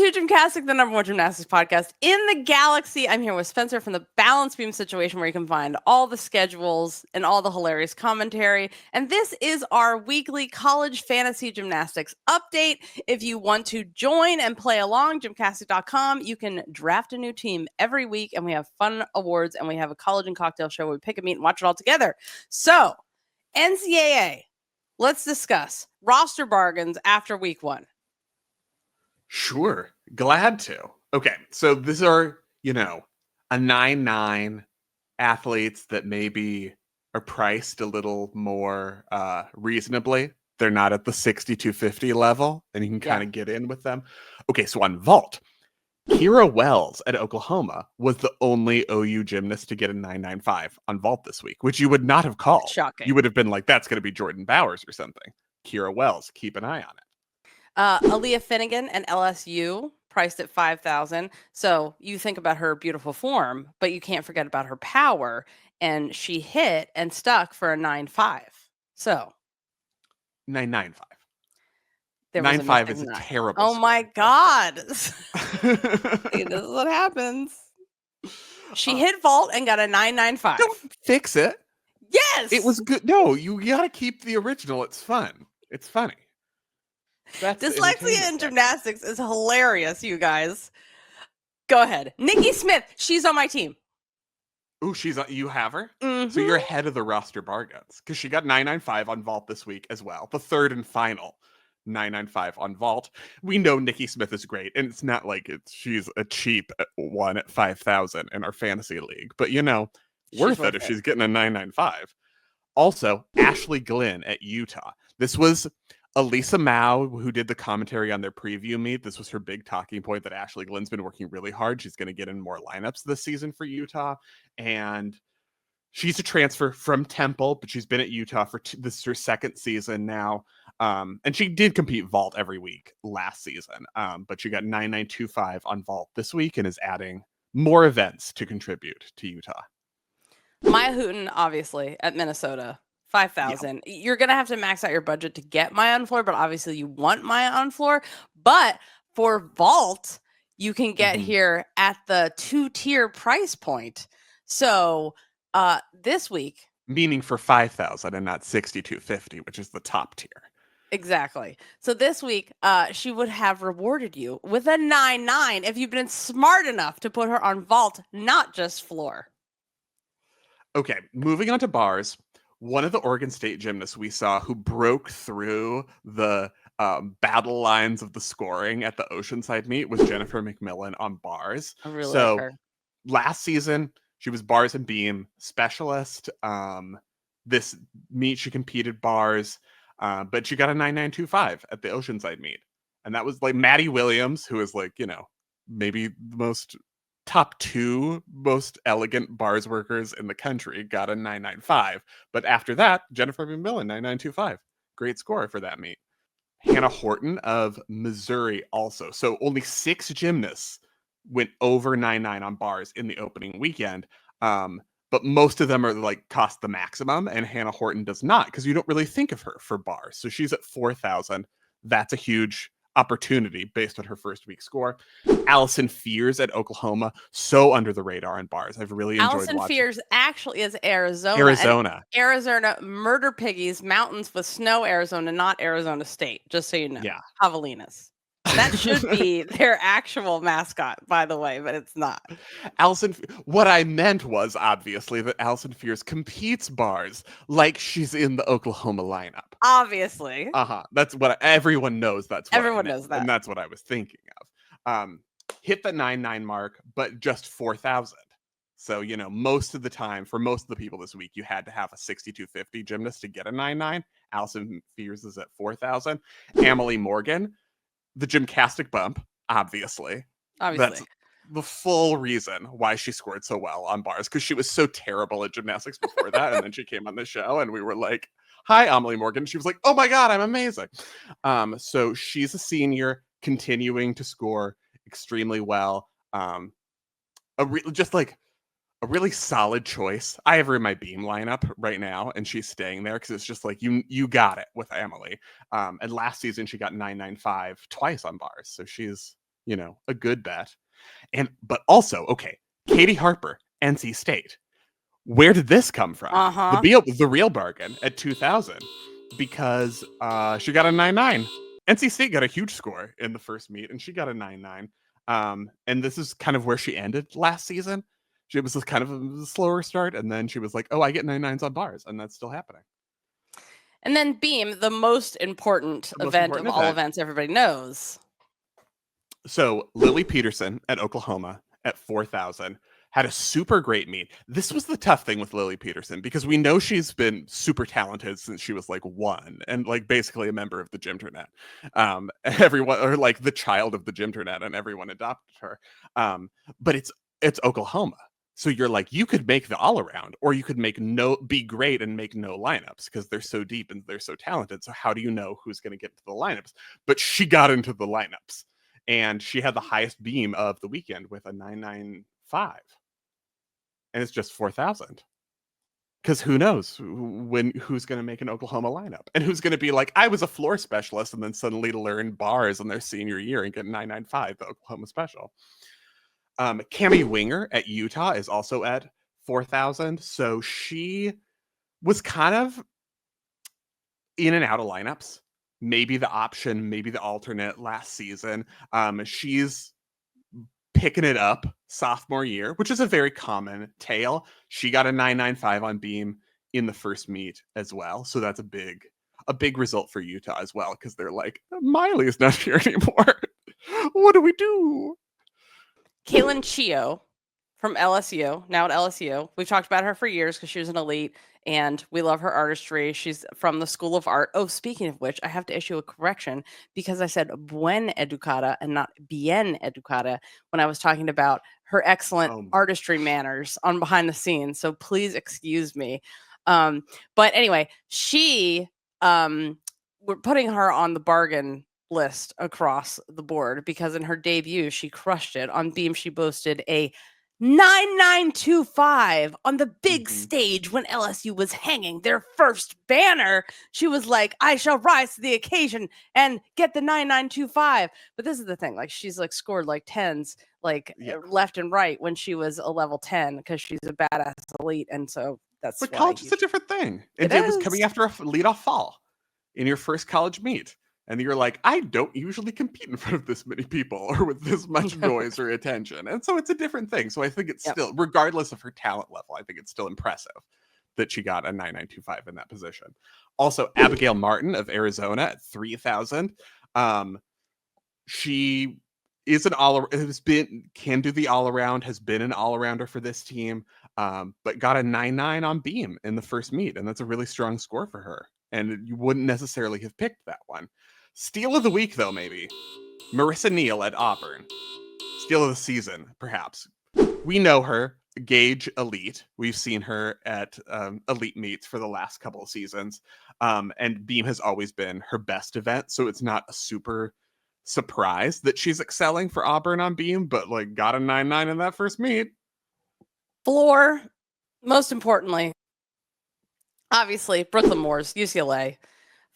to GymCastic, the #1 gymnastics podcast in the galaxy. I'm here with Spencer from the Balance Beam Situation, where you can find all the schedules and all the hilarious commentary. And this is our weekly college fantasy gymnastics update. If you want to join and play along, gymcastic.com, you can draft a new team every week, and we have fun awards, and we have a college and cocktail show where we pick a meet and watch it all together. So, NCAA, let's discuss roster bargains after week 1. Sure. Glad to. Okay. So these are, a 9-9 athletes that maybe are priced a little more reasonably. They're not at the 6250 level, and you can kind of get in with them. Okay. So on vault, Kira Wells at Oklahoma was the only OU gymnast to get a 995 on vault this week, which you would not have called. Shocking. You would have been like, that's going to be Jordan Bowers or something. Kira Wells, keep an eye on it. Aaliyah Finnegan and LSU priced at $5,000. So you think about her beautiful form, but you can't forget about her power. And she hit and stuck for a 9.5. So 9.95. 9.5 is a terrible. Oh my God. See, this is what happens. She hit vault and got a 9.95. Don't fix it. Yes. It was good. No, you got to keep the original. It's fun. It's funny. That's dyslexia in gymnastics is hilarious, you guys. Go ahead. Nikki Smith, she's on my team. Ooh, you have her? Mm-hmm. So you're ahead of the roster bargains, because she got 995 on vault this week as well. The third and final 995 on vault. We know Nikki Smith is great, and it's not like she's a cheap one at 5,000 in our fantasy league, but worth it if she's getting a 995. Also, Ashley Glynn at Utah. This was Elisa Mao, who did the commentary on their preview meet. This was her big talking point, that Ashley Glynn's been working really hard. She's going to get in more lineups this season for Utah. And she's a transfer from Temple, but she's been at Utah for this is her second season now. And she did compete vault every week last season. But she got 9.925 on vault this week and is adding more events to contribute to Utah. Maya Hooten, obviously, at Minnesota. 5,000. Yeah. You're going to have to max out your budget to get Maya on floor, but obviously you want Maya on floor. But for vault, you can get here at the 2-tier price point. So this week. Meaning for 5,000 and not 6,250, which is the top tier. Exactly. So this week, she would have rewarded you with a 9.9 if you've been smart enough to put her on vault, not just floor. Okay, moving on to bars. One of the Oregon State gymnasts we saw who broke through the battle lines of the scoring at the Oceanside meet was Jennifer McMillan on bars. I really like her. Last season, she was bars and beam specialist. This meet, she competed bars, but she got a 9.925 at the Oceanside meet. And that was like Maddie Williams, who is like, maybe the top 2 most elegant bars workers in the country, got a 9.95. But after that, Jennifer McMillan, 9.925. Great score for that meet. Hannah Horton of Missouri also. So only 6 gymnasts went over 9.9 on bars in the opening weekend. But most of them are like cost the maximum, and Hannah Horton does not, because you don't really think of her for bars. So she's at 4,000. That's a huge opportunity based on her first week score. Allison Fears at Oklahoma, so under the radar on bars. I've really enjoyed Allison watching. Fears actually is Arizona. Arizona Murder Piggies, mountains with snow, Arizona, not Arizona State, just so you know. Yeah. Javelinas. That should be their actual mascot, by the way, but it's not. What I meant was, obviously, that Allison Fears competes bars like she's in the Oklahoma lineup. Obviously. That's what everyone knows. Everyone knows that. And that's what I was thinking of. Hit the 9.9 mark, but just 4,000. So, most of the time, for most of the people this week, you had to have a 6,250 gymnast to get a 9.9. Allison Fears is at 4,000. Emily Morgan, the GymCastic bump, obviously. That's the full reason why she scored so well on bars, because she was so terrible at gymnastics before that. And then she came on the show and we were like, hi, Emily Morgan. She was like, oh my God, I'm amazing. So she's a senior, continuing to score extremely well. A really solid choice. I have her in my beam lineup right now, and she's staying there because it's just like, you got it with Emily. And last season she got 9.95 twice on bars. So she's, a good bet. But also, okay, Katie Harper, NC State. Where did this come from? Uh-huh. The real bargain at 2000, because she got a 9.9. NC State got a huge score in the first meet, and she got a 9.9. And this is kind of where she ended last season. It was kind of a slower start, and then she was like, "Oh, I get 9.9s on bars," and that's still happening. And then beam, the most important event of all events everybody knows. So Lily Peterson at Oklahoma at 4,000 had a super great meet. This was the tough thing with Lily Peterson, because we know she's been super talented since she was like 1 and like basically a member of the Gymternet. Everyone, or like the child of the Gymternet, and everyone adopted her. But it's Oklahoma. So you're like, you could make the all around, or you could be great and make no lineups, because they're so deep and they're so talented. So how do you know who's going to get to the lineups? But she got into the lineups, and she had the highest beam of the weekend with a 9.95. And it's just 4,000. Because who knows who's going to make an Oklahoma lineup, and who's going to be like, I was a floor specialist, and then suddenly learn bars in their senior year and get 9.95, the Oklahoma special. Cammie Winger at Utah is also at 4,000. So she was kind of in and out of lineups. Maybe the option, maybe the alternate last season. She's picking it up sophomore year, which is a very common tale. She got a 9.95 on beam in the first meet as well. So that's a big result for Utah as well, because they're like, Miley is not here anymore. What do we do? Caitlin Chio from LSU, now at LSU. We've talked about her for years because she was an elite, and we love her artistry. She's from the School of Art. Oh, speaking of which, I have to issue a correction, because I said buen educada and not bien educada when I was talking about her excellent artistry manners on behind the scenes. So please excuse me. But anyway, we're putting her on the bargain list across the board, because in her debut she crushed it. On beam she boasted a 9.925 on the big stage when LSU was hanging their first banner. She was like, I shall rise to the occasion and get the 9.925. But this is the thing, like, she's like scored like 10s left and right when she was a level 10, because she's a badass elite. And so that's but college is a different thing. And it was coming after a leadoff fall in your first college meet. And you're like, I don't usually compete in front of this many people or with this much noise or attention. And so it's a different thing. So I think it's still, regardless of her talent level, I think it's still impressive that she got a 9.925 in that position. Also, Abigail Martin of Arizona at 3,000. She is can do the all around, has been an all arounder for this team, but got a 9.9 on beam in the first meet. And that's a really strong score for her. And you wouldn't necessarily have picked that one. Steal of the week, though, maybe. Marissa Neal at Auburn. Steal of the season, perhaps. We know her, Gauge Elite. We've seen her at elite meets for the last couple of seasons. And beam has always been her best event, so it's not a super surprise that she's excelling for Auburn on beam, but like got a 9.9 in that first meet. Floor, most importantly, obviously, Brooklyn Moores, UCLA,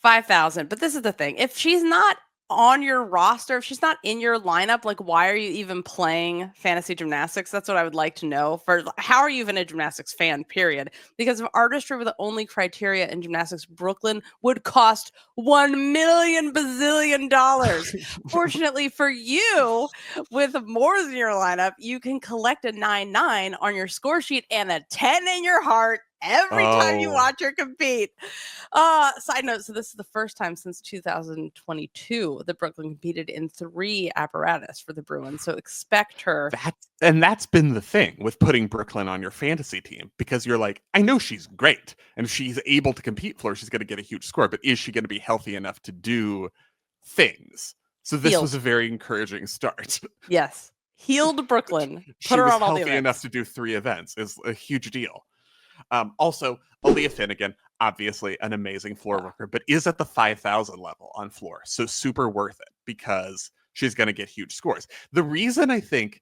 5,000. But this is the thing. If she's not on your roster, if she's not in your lineup, like, why are you even playing fantasy gymnastics? That's what I would like to know. For how are you even a gymnastics fan, period? Because if artistry were the only criteria in gymnastics, Brooklyn would cost $1 million bazillion. Fortunately for you, with Moores in your lineup, you can collect a 9.9 on your score sheet and a 10 in your heart every time you watch her compete. Side note, so this is the first time since 2022 that Brooklyn competed in 3 apparatus for the Bruins. So expect her. That's been the thing with putting Brooklyn on your fantasy team, because you're like, I know she's great, and if she's able to compete floor, she's going to get a huge score, but is she going to be healthy enough to do things? So this was a very encouraging start. Yes. Healed Brooklyn. She was healthy enough to do 3 events is a huge deal. Also, Aaliyah Finnegan, obviously an amazing floor worker, but is at the 5,000 level on floor. So super worth it, because she's going to get huge scores. The reason I think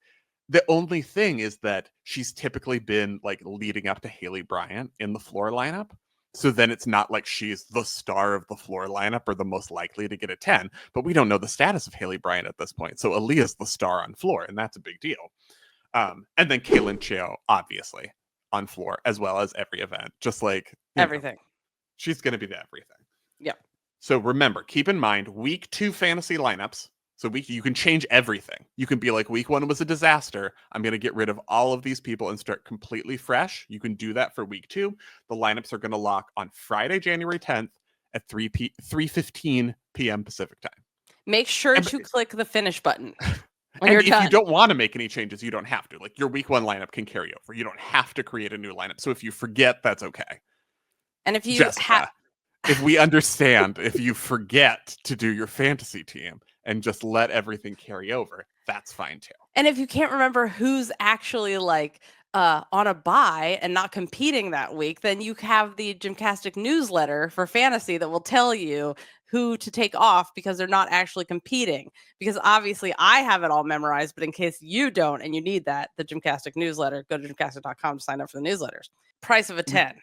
the only thing is that she's typically been like leading up to Haley Bryant in the floor lineup. So then it's not like she's the star of the floor lineup or the most likely to get a 10, but we don't know the status of Haley Bryant at this point. So Aaliyah's the star on floor, and that's a big deal. And then Kaylin Cheo, obviously, on floor, as well as every event. Just like everything. She's going to be the everything. Yep. So remember, keep in mind, week 2 fantasy lineups. So you can change everything. You can be like, week 1 was a disaster. I'm going to get rid of all of these people and start completely fresh. You can do that for week 2. The lineups are going to lock on Friday, January 10th at 3:15 p.m. Pacific time. Make sure to click the finish button when and you're if done. you don't want to make any changes, you don't have to. Like, your week 1 lineup can carry over. You don't have to create a new lineup. So if you forget, that's okay. And if you if we understand, if you forget to do your fantasy team and just let everything carry over, that's fine too. And if you can't remember who's actually like on a bye and not competing that week, then you have the GymCastic newsletter for fantasy that will tell you who to take off because they're not actually competing. Because obviously I have it all memorized, but in case you don't and you need that, the GymCastic newsletter, go to gymcastic.com to sign up for the newsletters. Price of a 10.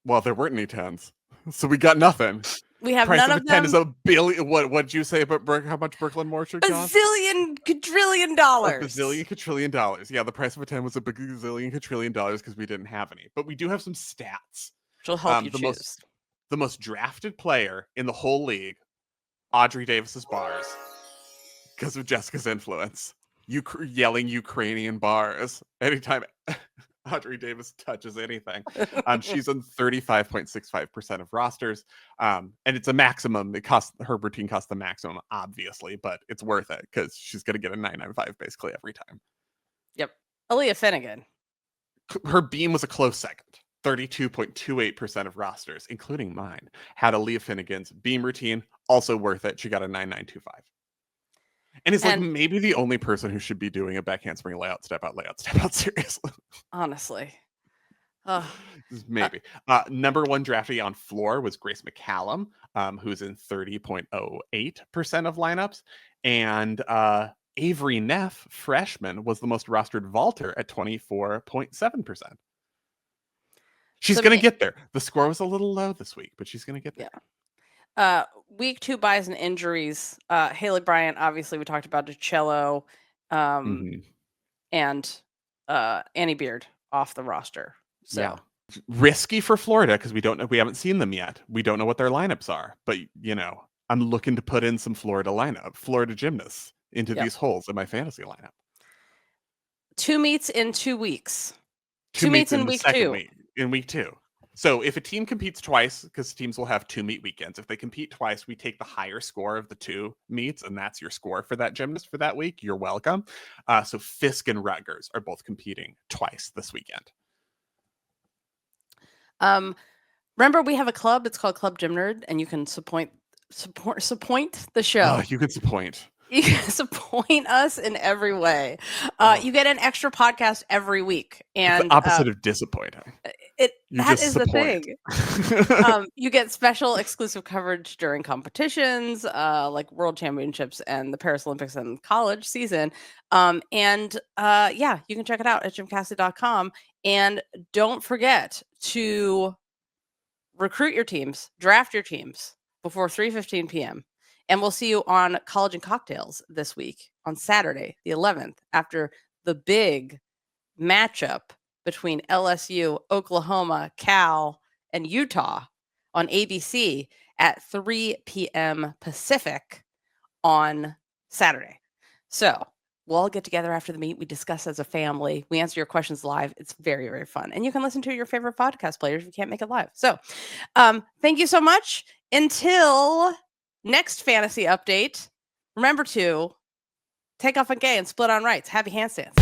Well, there weren't any 10s. So we got nothing. We have price none of of a 10 them. is $1 billion. What did you say about how much Brooklyn Moore should cost? $1 $1 quadrillion. Yeah, the price of a 10 was $1 quadrillion because we didn't have any. But we do have some stats. Which will help you choose. The most drafted player in the whole league, Audrey Davis's bars, because of Jessica's influence. Yelling Ukrainian bars anytime Audrey Davis touches anything. She's on 35.65% of rosters. And it's a maximum. Her routine costs the maximum, obviously, but it's worth it because she's going to get a 995 basically every time. Yep. Aaliyah Finnegan. Her beam was a close second. 32.28% of rosters, including mine, had Aaliyah Finnegan's beam routine. Also worth it. She got a 9925. And it's like maybe the only person who should be doing a back handspring layout, step out, seriously. Honestly. Maybe. Number 1 draftee on floor was Grace McCallum, who's in 30.08% of lineups. And Avery Neff, freshman, was the most rostered vaulter at 24.7%. She's going to get there. The score was a little low this week, but she's going to get there. Yeah. Week 2 buys and injuries. Haley Bryant, obviously, we talked about DiCello, and Annie Beard off the roster. So yeah. Risky for Florida because we don't know. We haven't seen them yet. We don't know what their lineups are. But I'm looking to put in some Florida gymnasts into these holes in my fantasy lineup. 2 meets in 2 weeks. 2 meets in week 2. In week 2. So if a team competes twice, because teams will have 2 meet weekends, if they compete twice, we take the higher score of the 2 meets, and that's your score for that gymnast for that week. You're welcome. So Fisk and Rutgers are both competing twice this weekend. Remember, we have a club. It's called Club Gym Nerd, and you can support the show. Oh, you can support. You can support us in every way. You get an extra podcast every week, and it's the opposite of disappointing. That is the thing. You get special exclusive coverage during competitions, like World Championships and the Paris Olympics and college season. You can check it out at gymcastic.com. And don't forget to recruit your teams, draft your teams before 3:15 p.m. And we'll see you on College and Cocktails this week on Saturday, the 11th, after the big matchup between LSU, Oklahoma, Cal, and Utah on ABC at 3 p.m. Pacific on Saturday. So we'll all get together after the meet. We discuss as a family. We answer your questions live. It's very, very fun. And you can listen to your favorite podcast players if you can't make it live. So thank you so much. Until next fantasy update, remember to take off on gay and split on rights. Happy handstands.